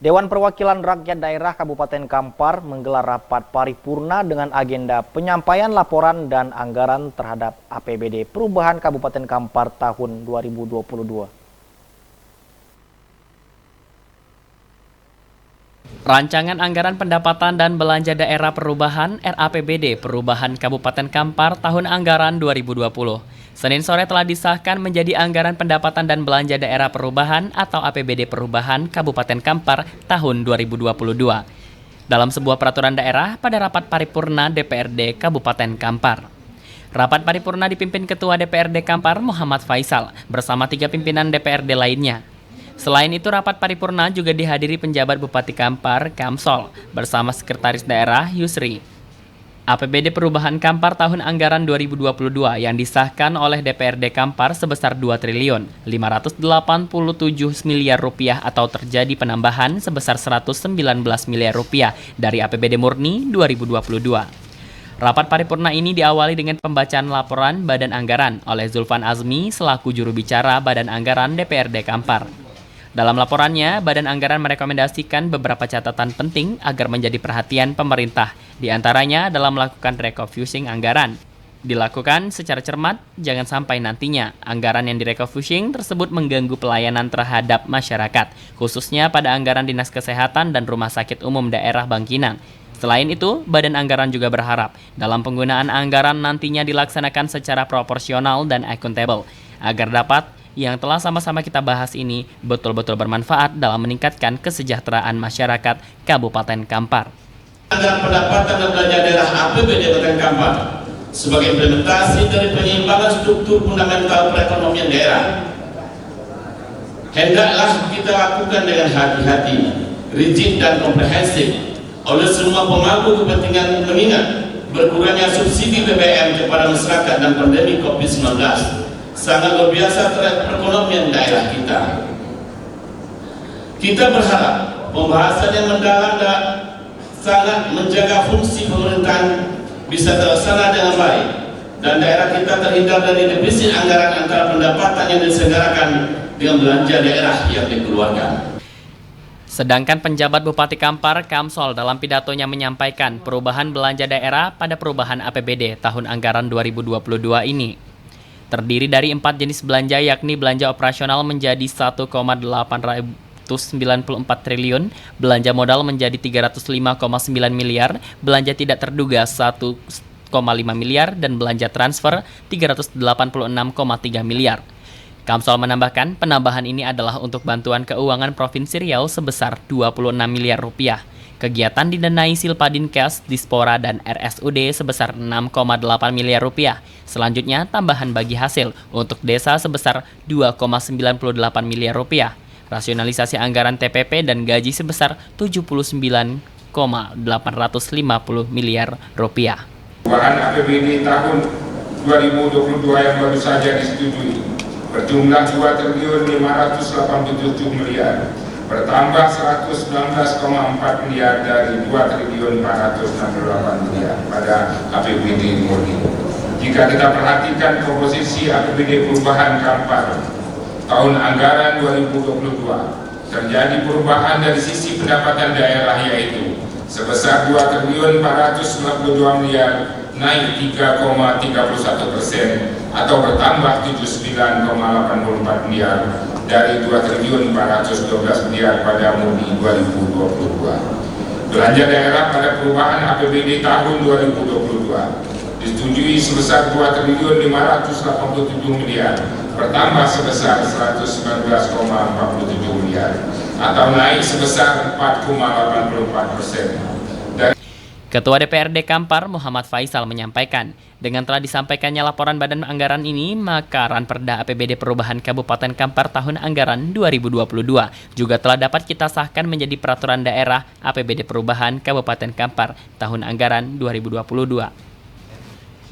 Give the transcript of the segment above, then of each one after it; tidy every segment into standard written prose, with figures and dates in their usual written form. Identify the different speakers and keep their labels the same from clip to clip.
Speaker 1: Dewan Perwakilan Rakyat Daerah Kabupaten Kampar menggelar rapat paripurna dengan agenda penyampaian laporan dan anggaran terhadap APBD Perubahan Kabupaten Kampar tahun 2022.
Speaker 2: Rancangan Anggaran Pendapatan dan Belanja Daerah Perubahan RAPBD Perubahan Kabupaten Kampar tahun anggaran 2020. Senin sore telah disahkan menjadi Anggaran Pendapatan dan Belanja Daerah Perubahan atau APBD Perubahan Kabupaten Kampar tahun 2022. Dalam sebuah peraturan daerah pada rapat paripurna DPRD Kabupaten Kampar. Rapat paripurna dipimpin Ketua DPRD Kampar Muhammad Faisal bersama 3 pimpinan DPRD lainnya. Selain itu, rapat paripurna juga dihadiri penjabat Bupati Kampar, Kamsol, bersama Sekretaris Daerah, Yusri. APBD Perubahan Kampar tahun anggaran 2022 yang disahkan oleh DPRD Kampar sebesar 2.587 miliar rupiah atau terjadi penambahan sebesar 119 miliar rupiah dari APBD murni 2022. Rapat paripurna ini diawali dengan pembacaan laporan Badan Anggaran oleh Zulfan Azmi selaku juru bicara Badan Anggaran DPRD Kampar. Dalam laporannya, Badan Anggaran merekomendasikan beberapa catatan penting agar menjadi perhatian pemerintah, di antaranya dalam melakukan refocusing anggaran. Dilakukan secara cermat, jangan sampai nantinya anggaran yang direfocusing tersebut mengganggu pelayanan terhadap masyarakat, khususnya pada anggaran Dinas Kesehatan dan Rumah Sakit Umum Daerah Bangkinang. Selain itu, Badan Anggaran juga berharap dalam penggunaan anggaran nantinya dilaksanakan secara proporsional dan akuntabel, agar dapat yang telah sama-sama kita bahas ini betul-betul bermanfaat dalam meningkatkan kesejahteraan masyarakat Kabupaten Kampar.
Speaker 3: Anggaran pendapatan dan belanja daerah APBD Kabupaten Kampar sebagai implementasi dari penyeimbangan struktur fundamental perekonomian daerah hendaklah kita lakukan dengan hati-hati, rigid dan komprehensif oleh semua pemangku kepentingan, mengingat berkurangnya subsidi BBM kepada masyarakat dan pandemi COVID-19 sangat luar biasa terhadap perekonomian daerah kita. Kita berharap pembahasan yang mendalam dan sangat menjaga fungsi pemerintahan bisa terlaksana dengan baik dan daerah kita terhindar dari defisit anggaran antara pendapatan yang diselenggarakan dengan belanja daerah yang dikeluarkan.
Speaker 2: Sedangkan penjabat Bupati Kampar, Kamsol, dalam pidatonya menyampaikan perubahan belanja daerah pada perubahan APBD tahun anggaran 2022 ini terdiri dari 4 jenis belanja, yakni belanja operasional menjadi 1,894 triliun, belanja modal menjadi 305,9 miliar, belanja tidak terduga 1,5 miliar, dan belanja transfer 386,3 miliar. Kamsol menambahkan penambahan ini adalah untuk bantuan keuangan Provinsi Riau sebesar 26 miliar rupiah. Kegiatan didanai Silpadinkes, Dispora, dan RSUD sebesar 6,8 miliar rupiah. Selanjutnya, tambahan bagi hasil untuk desa sebesar 2,98 miliar rupiah. Rasionalisasi anggaran TPP dan gaji sebesar 79,850 miliar rupiah.
Speaker 4: Perubahan APBD tahun 2022 yang baru saja disetujui berjumlah 2.587 miliar. Bertambah 119,4 miliar dari 2.468 miliar pada APBD murni. Jika kita perhatikan komposisi APBD Perubahan Kampar tahun anggaran 2022, terjadi perubahan dari sisi pendapatan daerah, yaitu sebesar 2.492 miliar, naik 3,31% atau bertambah 79,84 miliar dari 2.412 miliar pada murni 2022. Belanja daerah pada perubahan APBD tahun 2022 disetujui sebesar 2.587 miliar, bertambah sebesar 119,47 miliar atau naik sebesar 4,84%.
Speaker 2: Ketua DPRD Kampar Muhammad Faisal menyampaikan, dengan telah disampaikannya laporan Badan Anggaran ini, maka Ranperda APBD Perubahan Kabupaten Kampar tahun anggaran 2022 juga telah dapat kita sahkan menjadi Peraturan Daerah APBD Perubahan Kabupaten Kampar tahun anggaran 2022.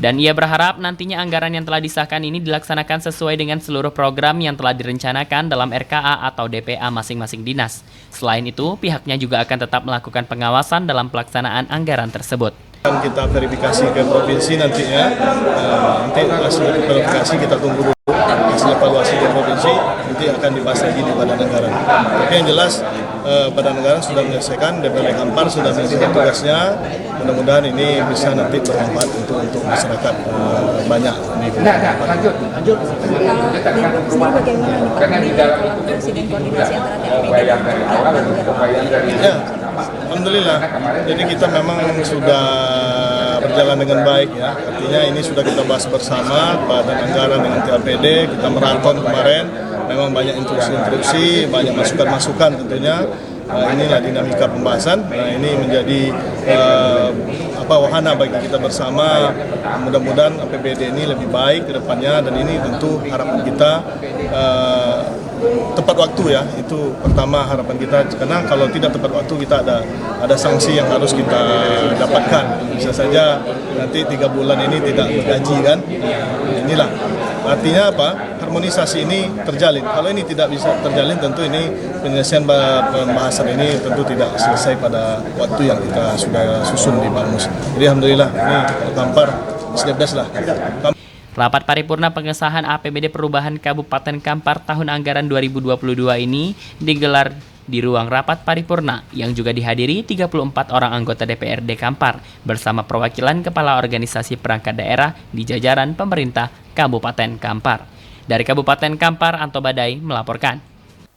Speaker 2: Dan ia berharap nantinya anggaran yang telah disahkan ini dilaksanakan sesuai dengan seluruh program yang telah direncanakan dalam RKA atau DPA masing-masing dinas. Selain itu, pihaknya juga akan tetap melakukan pengawasan dalam pelaksanaan anggaran tersebut.
Speaker 5: Kita verifikasi ke provinsi nantinya, nanti hasil verifikasi kita tunggu dulu. hasil evaluasi di provinsi nanti akan dibahas lagi di Badan Anggaran. Tapi yang jelas Badan Anggaran sudah menyelesaikan, DPRD Kampar sudah menyelesaikan tugasnya. Mudah-mudahan ini bisa nanti bermanfaat untuk masyarakat banyak.
Speaker 6: Lanjut. Karena di dalam itu presiden koordinasi antara
Speaker 5: Ya, alhamdulillah. Jadi kita memang sudah berjalan dengan baik ya. Artinya ini sudah kita bahas bersama Badan Anggaran dengan TAPD. Kita maraton kemarin. Memang banyak instruksi, banyak masukan-masukan tentunya. Inilah dinamika pembahasan. Nah, ini menjadi wahana bagi kita bersama. Mudah-mudahan APBD ini lebih baik ke depannya, dan ini tentu harapan kita tepat waktu ya. Itu pertama harapan kita, karena kalau tidak tepat waktu kita ada sanksi yang harus kita dapatkan. Bisa saja nanti 3 bulan ini tidak bergaji kan. Inilah artinya apa? Harmonisasi ini terjalin. Kalau ini tidak bisa terjalin, tentu ini penyelesaian pembahasan ini tentu tidak selesai pada waktu yang kita sudah susun di Bamus. Jadi alhamdulillah ini Kampar sedap-das lah.
Speaker 2: Rapat paripurna pengesahan APBD Perubahan Kabupaten Kampar tahun anggaran 2022 ini digelar di ruang rapat paripurna yang juga dihadiri 34 orang anggota DPRD Kampar bersama perwakilan kepala organisasi perangkat daerah di jajaran pemerintah Kabupaten Kampar. Dari Kabupaten Kampar, Anto Badai melaporkan.